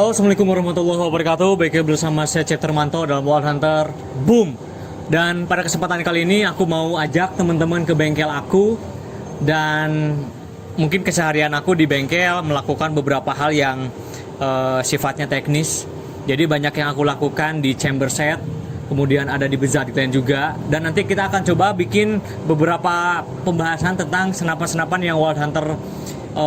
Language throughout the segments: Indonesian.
Halo, assalamualaikum warahmatullahi wabarakatuh. Baik bersama saya Cep Termanto dalam Wild Hunter Boom. Dan pada kesempatan kali ini aku mau ajak teman-teman ke bengkel aku. Dan mungkin keseharian aku di bengkel melakukan beberapa hal yang sifatnya teknis. Jadi banyak yang aku lakukan di chamber set, kemudian ada di Bezat juga. Dan nanti kita akan coba bikin beberapa pembahasan tentang senapan-senapan yang Wild Hunter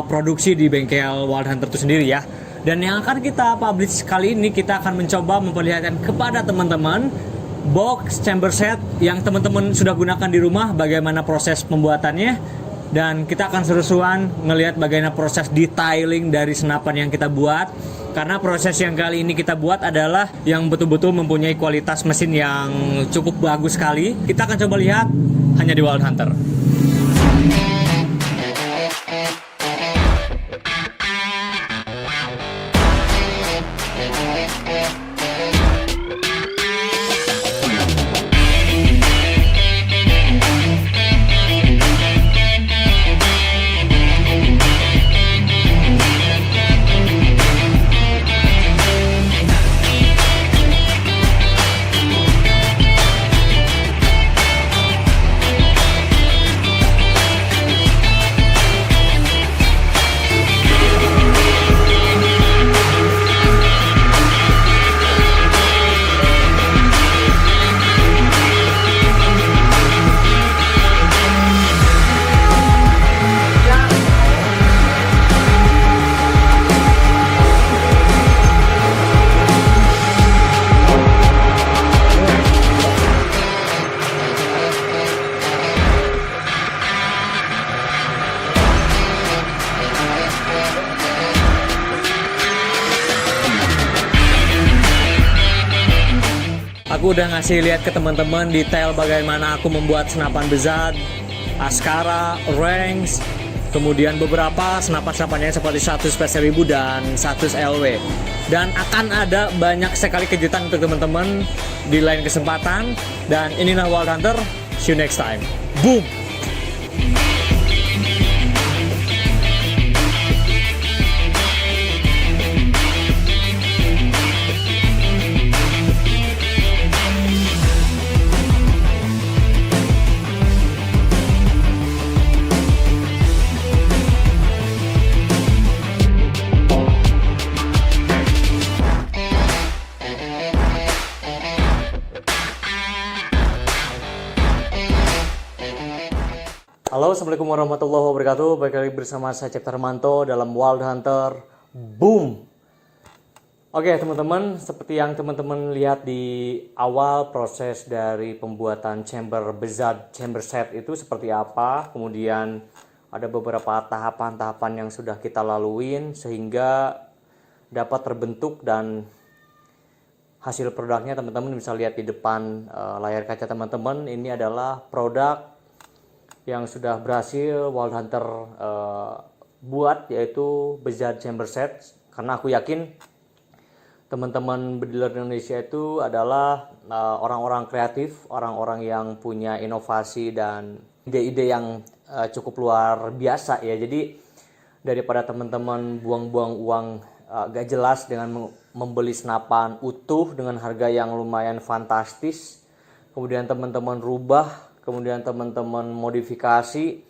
produksi di bengkel Wild Hunter itu sendiri ya. Dan yang akan kita publish kali ini, kita akan mencoba memperlihatkan kepada teman-teman box chamber set yang teman-teman sudah gunakan di rumah, bagaimana proses pembuatannya. Dan kita akan seru-seruan ngelihat bagaimana proses detailing dari senapan yang kita buat. Karena proses yang kali ini kita buat adalah yang betul-betul mempunyai kualitas mesin yang cukup bagus sekali. Kita akan coba lihat hanya di Wild Hunter. Aku udah ngasih lihat ke teman-teman detail bagaimana aku membuat senapan Bezat, Askara, Ranks, kemudian beberapa senapan-senapannya seperti 100 P1000 dan 100 LW. Dan akan ada banyak sekali kejutan untuk teman-teman di lain kesempatan. Dan inilah Wild Hunter, see you next time. Boom! Halo, assalamualaikum warahmatullahi wabarakatuh. Balik lagi bersama saya Cep Termanto dalam Wild Hunter Boom. Oke teman-teman, seperti yang teman-teman lihat di awal proses dari pembuatan chamber Bezat chamber set itu seperti apa. Kemudian ada beberapa tahapan-tahapan yang sudah kita laluin sehingga dapat terbentuk, dan hasil produknya teman-teman bisa lihat di depan layar kaca teman-teman. Ini adalah produk yang sudah berhasil Wild Hunter buat, yaitu Bezat chamber set. Karena aku yakin teman-teman bediler Indonesia itu adalah orang-orang kreatif, orang-orang yang punya inovasi dan ide-ide yang cukup luar biasa ya. Jadi daripada teman-teman buang-buang uang gak jelas dengan membeli senapan utuh dengan harga yang lumayan fantastis, kemudian teman-teman rubah, kemudian teman-teman modifikasi,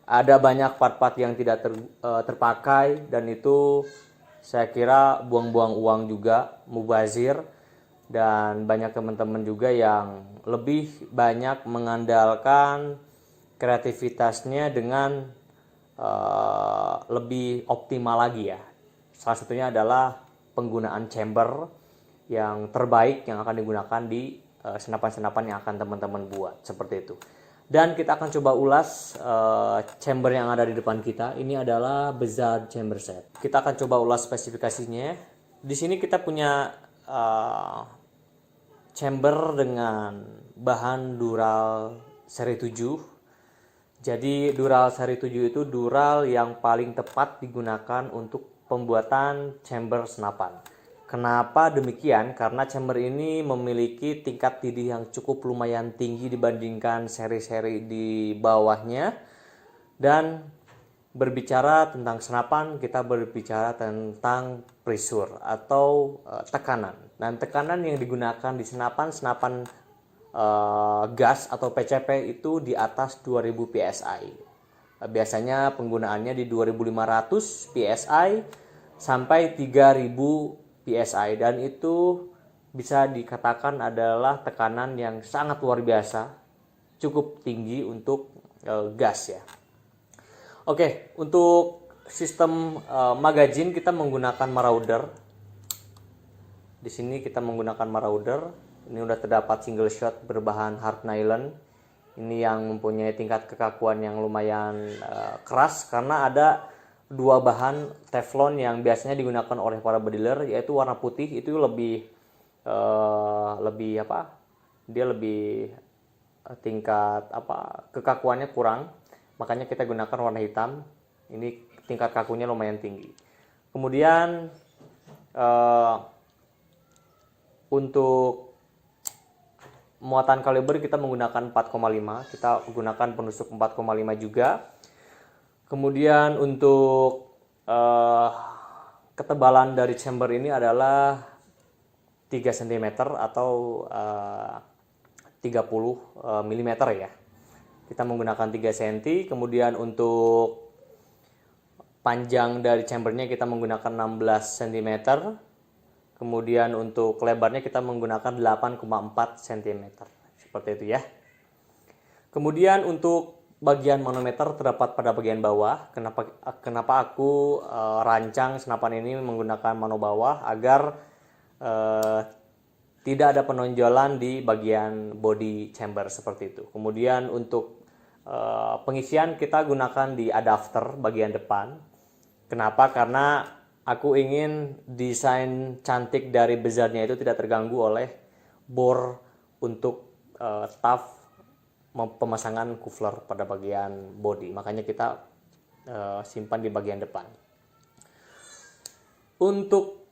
ada banyak part-part yang tidak terpakai, dan itu saya kira buang-buang uang juga, mubazir. Dan banyak teman-teman juga yang lebih banyak mengandalkan kreativitasnya dengan lebih optimal lagi ya. Salah satunya adalah penggunaan chamber yang terbaik yang akan digunakan di senapan-senapan yang akan teman-teman buat, seperti itu. Dan kita akan coba ulas chamber yang ada di depan kita. Ini adalah Bezat chamber set. Kita akan coba ulas spesifikasinya. Di sini kita punya chamber dengan bahan dural seri 7. Jadi dural seri 7 itu dural yang paling tepat digunakan untuk pembuatan chamber senapan. Kenapa demikian? Karena chamber ini memiliki tingkat didih yang cukup lumayan tinggi dibandingkan seri-seri di bawahnya. Dan berbicara tentang senapan, kita berbicara tentang pressure atau tekanan. Dan tekanan yang digunakan di senapan gas atau PCP itu di atas 2000 psi. Biasanya penggunaannya di 2500 psi sampai 3000 psi, dan itu bisa dikatakan adalah tekanan yang sangat luar biasa, cukup tinggi untuk gas ya. Oke, untuk sistem magazine kita menggunakan Marauder. Di sini kita menggunakan Marauder. Ini udah terdapat single shot berbahan hard nylon. Ini yang mempunyai tingkat kekakuan yang lumayan keras karena ada dua bahan Teflon yang biasanya digunakan oleh para bediler, yaitu warna putih itu lebih dia lebih tingkat kekakuannya kurang, makanya kita gunakan warna hitam. Ini tingkat kakunya lumayan tinggi. Kemudian untuk muatan kaliber kita menggunakan 4,5, kita gunakan penusuk 4,5 juga. Kemudian untuk ketebalan dari chamber ini adalah 3 cm atau 30 mm ya. Kita menggunakan 3 cm. Kemudian untuk panjang dari chambernya kita menggunakan 16 cm. Kemudian untuk lebarnya kita menggunakan 8,4 cm. Seperti itu ya. Kemudian untuk bagian manometer terdapat pada bagian bawah. Kenapa aku rancang senapan ini menggunakan mano bawah agar tidak ada penonjolan di bagian body chamber seperti itu. Kemudian untuk pengisian kita gunakan di adapter bagian depan. Kenapa? Karena aku ingin desain cantik dari bezelnya itu tidak terganggu oleh bor untuk taf pemasangan muffler pada bagian body. Makanya kita simpan di bagian depan. Untuk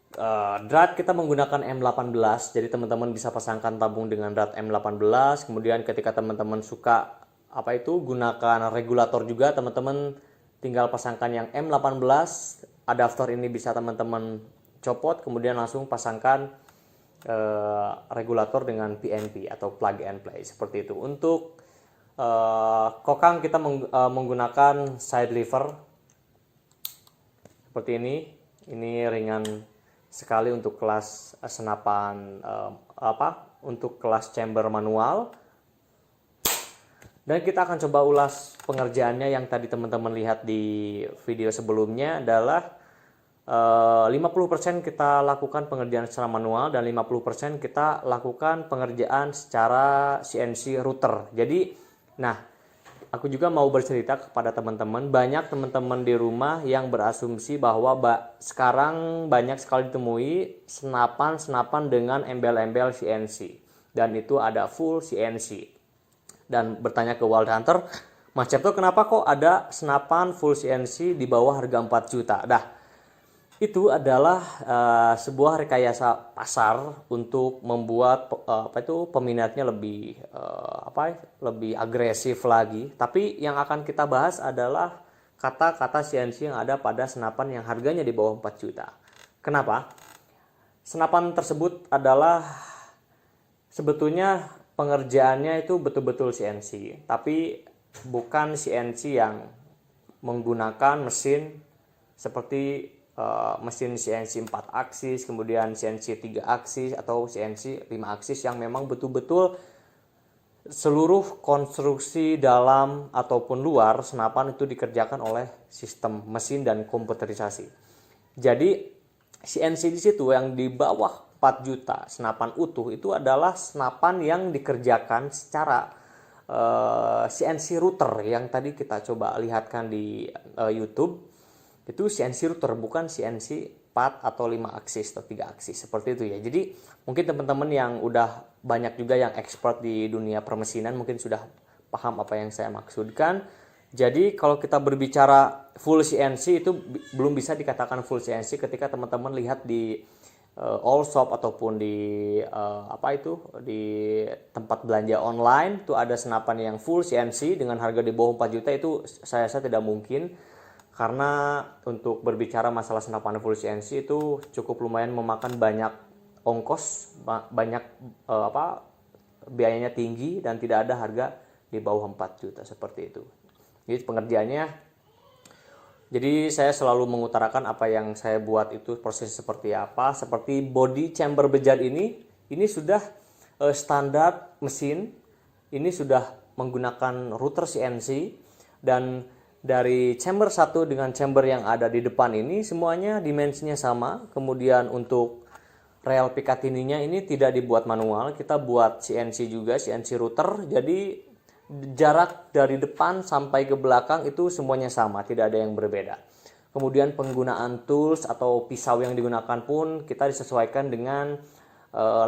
drat kita menggunakan M18, jadi teman-teman bisa pasangkan tabung dengan drat M18. Kemudian ketika teman-teman suka gunakan regulator juga, teman-teman tinggal pasangkan yang M18. Adapter ini bisa teman-teman copot, kemudian langsung pasangkan regulator dengan PNP atau plug and play seperti itu. Untuk kokang kita menggunakan side lever seperti ini. Ini ringan sekali untuk kelas senapan untuk kelas chamber manual. Dan kita akan coba ulas pengerjaannya. Yang tadi teman-teman lihat di video sebelumnya adalah 50% kita lakukan pengerjaan secara manual dan 50% kita lakukan pengerjaan secara CNC router. Jadi, aku juga mau bercerita kepada teman-teman, banyak teman-teman di rumah yang berasumsi bahwa sekarang banyak sekali ditemui senapan dengan embel-embel CNC, dan itu ada full CNC. Dan bertanya ke Wild Hunter, Mas Cipto, kenapa kok ada senapan full CNC di bawah harga 4 juta? Itu adalah sebuah rekayasa pasar untuk membuat peminatnya lebih lebih agresif lagi. Tapi yang akan kita bahas adalah kata-kata CNC yang ada pada senapan yang harganya di bawah 4 juta. Kenapa? Senapan tersebut adalah sebetulnya pengerjaannya itu betul-betul CNC, tapi bukan CNC yang menggunakan mesin seperti mesin CNC 4 aksis, kemudian CNC 3 aksis atau CNC 5 aksis yang memang betul-betul seluruh konstruksi dalam ataupun luar senapan itu dikerjakan oleh sistem mesin dan komputerisasi. Jadi CNC di situ yang di bawah 4 juta senapan utuh itu adalah senapan yang dikerjakan secara CNC router yang tadi kita coba lihatkan di YouTube. Itu CNC router, bukan CNC 4 atau 5 aksis atau 3 aksis seperti itu ya. Jadi mungkin teman-teman yang udah banyak juga yang expert di dunia permesinan mungkin sudah paham apa yang saya maksudkan. Jadi kalau kita berbicara full CNC itu belum bisa dikatakan full CNC ketika teman-teman lihat di all shop ataupun di di tempat belanja online itu ada senapan yang full CNC dengan harga di bawah 4 juta, itu saya rasa tidak mungkin. karena untuk berbicara masalah senapan full CNC itu cukup lumayan memakan banyak ongkos, banyak biayanya tinggi, dan tidak ada harga di bawah 4 juta seperti itu. Jadi pengerjaannya, jadi saya selalu mengutarakan apa yang saya buat itu proses seperti apa. Seperti body chamber bejat ini sudah standar mesin, ini sudah menggunakan router CNC, dan dari chamber 1 dengan chamber yang ada di depan ini semuanya dimensinya sama. Kemudian untuk rel Picatinny-nya ini tidak dibuat manual, kita buat CNC juga, CNC router. Jadi jarak dari depan sampai ke belakang itu semuanya sama, tidak ada yang berbeda. Kemudian penggunaan tools atau pisau yang digunakan pun kita disesuaikan dengan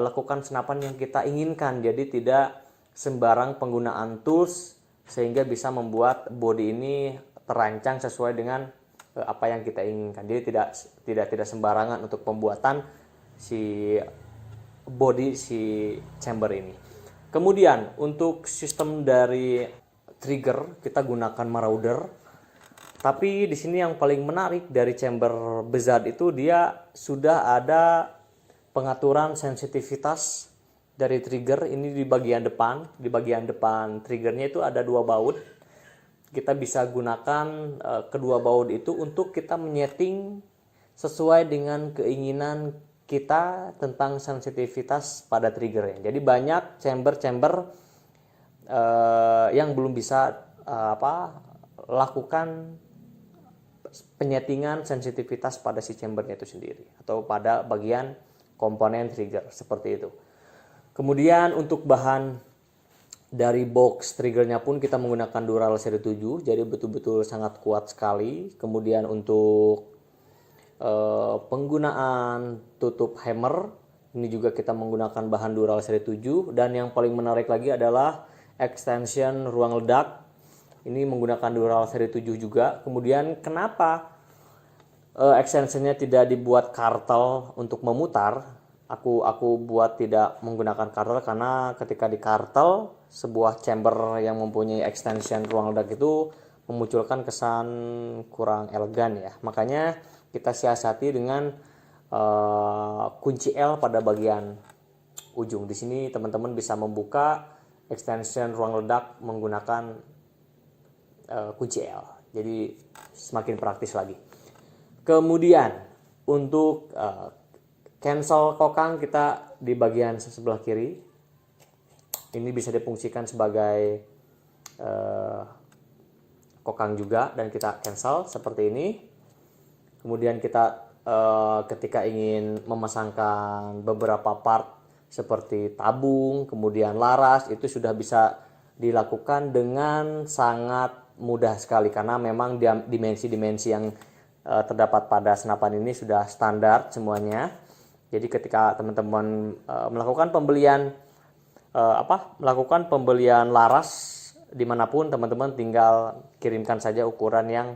lekukan senapan yang kita inginkan. Jadi tidak sembarang penggunaan tools, sehingga bisa membuat body ini terancang sesuai dengan apa yang kita inginkan. Jadi tidak sembarangan untuk pembuatan si body si chamber ini. Kemudian untuk sistem dari trigger kita gunakan Marauder. Tapi di sini yang paling menarik dari chamber Bezad itu dia sudah ada pengaturan sensitivitas dari trigger ini di bagian depan. Di bagian depan triggernya itu ada 2 baut. Kita bisa gunakan kedua baut itu untuk kita menyeting sesuai dengan keinginan kita tentang sensitivitas pada triggernya. Jadi banyak chamber-chamber yang belum bisa lakukan penyetingan sensitivitas pada si chambernya itu sendiri, atau pada bagian komponen trigger seperti itu. Kemudian untuk bahan dari box triggernya pun kita menggunakan Dural seri 7, jadi betul-betul sangat kuat sekali. Kemudian untuk penggunaan tutup hammer ini juga kita menggunakan bahan Dural seri 7, dan yang paling menarik lagi adalah extension ruang ledak. Ini menggunakan Dural seri 7 juga. Kemudian kenapa extensionnya tidak dibuat kartel untuk memutar? Aku buat tidak menggunakan kartel karena ketika di kartel sebuah chamber yang mempunyai extension ruang ledak itu memunculkan kesan kurang elegan ya. Makanya kita siasati dengan kunci L pada bagian ujung. Di sini teman-teman bisa membuka extension ruang ledak menggunakan kunci L. Jadi semakin praktis lagi. Kemudian untuk cancel kokang kita di bagian sebelah kiri. Ini bisa difungsikan sebagai kokang juga, dan kita cancel seperti ini. Kemudian kita ketika ingin memasangkan beberapa part seperti tabung, kemudian laras, itu sudah bisa dilakukan dengan sangat mudah sekali, karena memang dimensi-dimensi yang terdapat pada senapan ini sudah standar semuanya. Jadi ketika teman-teman melakukan pembelian laras dimanapun, teman-teman tinggal kirimkan saja ukuran yang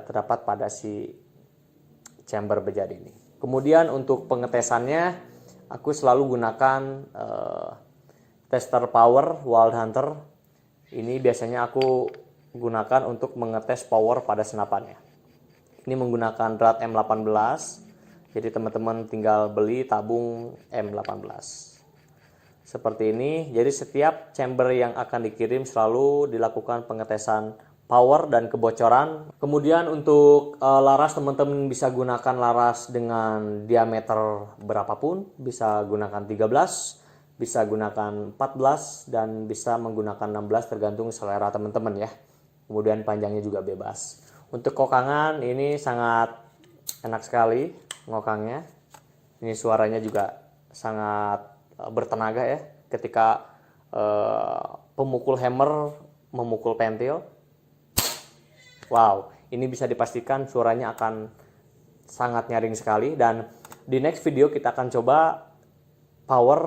terdapat pada si chamber bejat ini. Kemudian untuk pengetesannya aku selalu gunakan tester power Wild Hunter. Ini biasanya aku gunakan untuk mengetes power pada senapannya. Ini menggunakan rad M18. Jadi teman-teman tinggal beli tabung M18 seperti ini. Jadi setiap chamber yang akan dikirim selalu dilakukan pengetesan power dan kebocoran. Kemudian untuk laras, teman-teman bisa gunakan laras dengan diameter berapapun, bisa gunakan 13, bisa gunakan 14, dan bisa menggunakan 16 tergantung selera teman-teman ya. Kemudian panjangnya juga bebas. Untuk kokangan ini sangat enak sekali ngokangnya. Ini suaranya juga sangat bertenaga ya ketika pemukul hammer memukul pentil. Wow, ini bisa dipastikan suaranya akan sangat nyaring sekali. Dan di next video kita akan coba power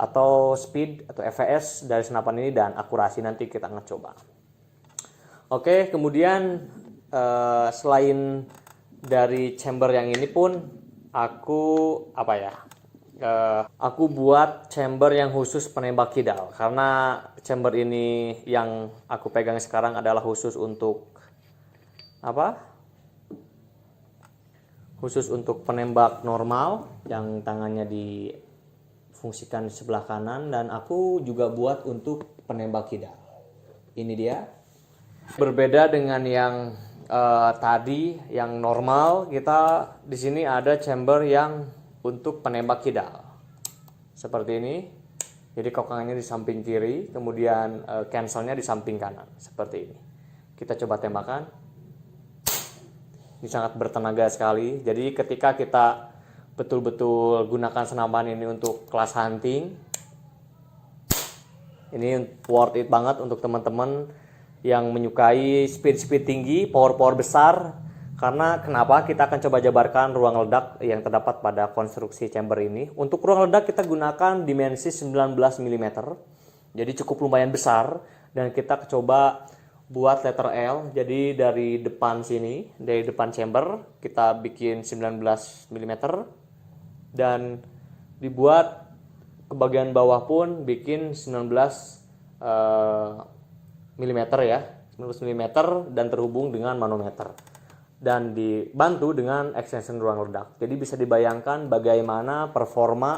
atau speed atau fps dari senapan ini, dan akurasi nanti kita akan coba. Oke, kemudian selain dari chamber yang ini pun aku aku buat chamber yang khusus penembak kidal, karena chamber ini yang aku pegang sekarang adalah khusus untuk khusus untuk penembak normal yang tangannya difungsikan di sebelah kanan, dan aku juga buat untuk penembak kidal. Ini dia. Berbeda dengan yang tadi yang normal, kita di sini ada chamber yang untuk penembak kidal. Seperti ini. Jadi kokangannya di samping kiri, kemudian cancelnya di samping kanan. Seperti ini. Kita coba tembakan. Ini sangat bertenaga sekali. Jadi ketika kita betul-betul gunakan senapan ini untuk kelas hunting, ini worth it banget untuk teman-teman yang menyukai speed tinggi, power besar. Karena kenapa? Kita akan coba jabarkan ruang ledak yang terdapat pada konstruksi chamber ini. Untuk ruang ledak kita gunakan dimensi 19 mm. Jadi cukup lumayan besar, dan kita coba buat letter L. Jadi dari depan sini, dari depan chamber kita bikin 19 mm, dan dibuat ke bagian bawah pun bikin 19 mm ya, 19 mm, dan terhubung dengan manometer dan dibantu dengan extension ruang ledak. Jadi bisa dibayangkan bagaimana performa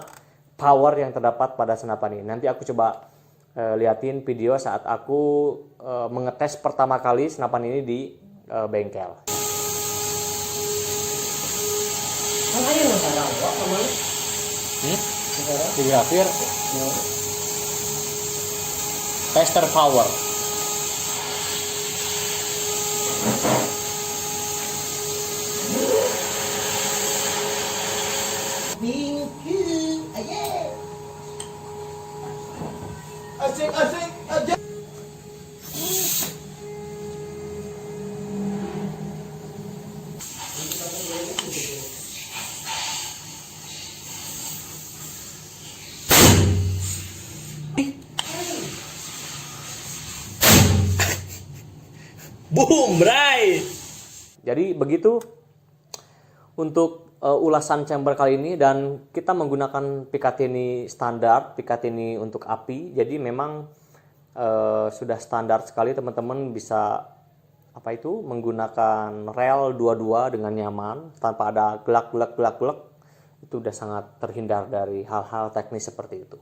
power yang terdapat pada senapan ini. Nanti aku coba liatin video saat aku mengetes pertama kali senapan ini di bengkel. Digrafir tester power. Asik, aja. Boom, right. Jadi begitu untuk ulasan chamber kali ini, dan kita menggunakan Picatinny standar, Picatinny untuk api. Jadi memang sudah standar sekali, teman-teman bisa menggunakan rel 22 dengan nyaman tanpa ada gelak. Itu udah sangat terhindar dari hal-hal teknis seperti itu.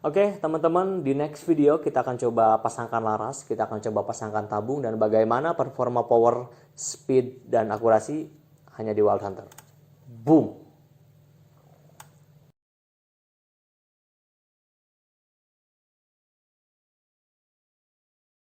Oke, teman-teman, di next video kita akan coba pasangkan laras, kita akan coba pasangkan tabung, dan bagaimana performa power, speed, dan akurasi hanya di Wild Hunter. Boom!